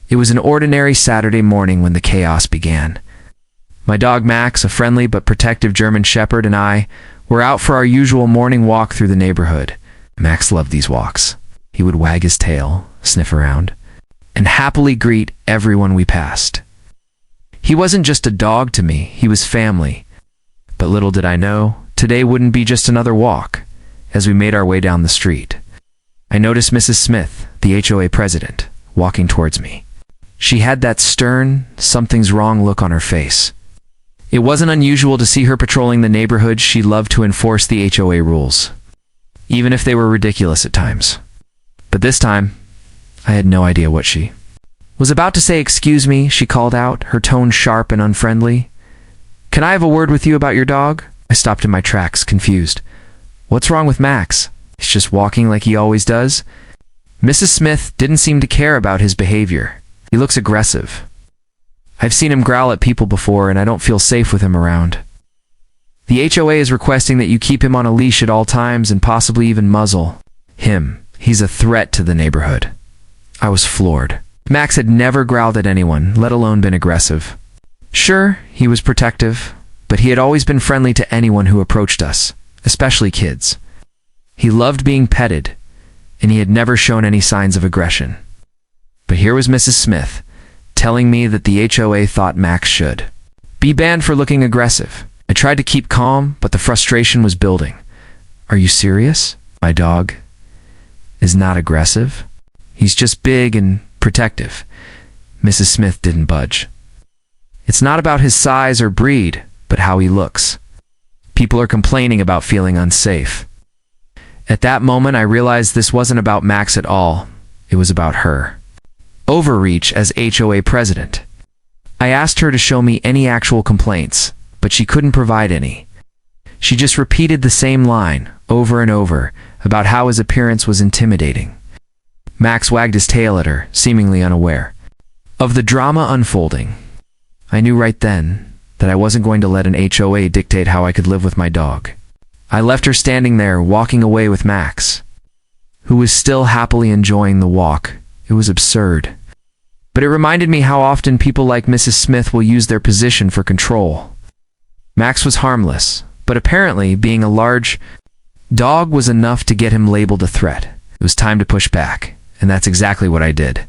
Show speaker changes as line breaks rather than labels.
It was an ordinary Saturday morning when the chaos began. My dog Max, a friendly but protective German Shepherd, and I were out for our usual morning walk through the neighborhood. Max loved these walks. He would wag his tail, sniff around, and happily greet everyone we passed. He wasn't just a dog to me, he was family. But little did I know, today wouldn't be just another walk. As we made our way down the street, I noticed Mrs. Smith, the HOA president, walking towards me. She had that stern, something's wrong look on her face. It wasn't unusual to see her patrolling the neighborhood. She loved to enforce the HOA rules, even if they were ridiculous at times. But this time, I had no idea what she was about to say. "Excuse me," she called out, her tone sharp and unfriendly. "Can I have a word with you about your dog?" I stopped in my tracks, confused. What's wrong with Max? He's just walking like he always does. Mrs. Smith didn't seem to care about his behavior. He looks aggressive. I've seen him growl at people before, and I don't feel safe with him around. The HOA is requesting that you keep him on a leash at all times and possibly even muzzle him. He's a threat to the neighborhood. I was floored. Max had never growled at anyone, let alone been aggressive. Sure, he was protective, but he had always been friendly to anyone who approached us, especially kids. He loved being petted, and he had never shown any signs of aggression. But here was Mrs. Smith, telling me that the HOA thought Max should be banned for looking aggressive. I tried to keep calm, but the frustration was building. Are you serious? My dog is not aggressive. He's just big and protective. Mrs. Smith didn't budge. It's not about his size or breed, but how he looks. People are complaining about feeling unsafe. At that moment, I realized this wasn't about Max at all. It was about her. Overreach as HOA president. I asked her to show me any actual complaints, but she couldn't provide any. She just repeated the same line over and over about how his appearance was intimidating. Max wagged his tail at her, seemingly unaware of the drama unfolding. I knew right then that I wasn't going to let an HOA dictate how I could live with my dog. I left her standing there, walking away with Max, who was still happily enjoying the walk. It was absurd. But it reminded me how often people like Mrs. Smith will use their position for control. Max was harmless, but apparently being a large dog was enough to get him labeled a threat. It was time to push back, and that's exactly what I did.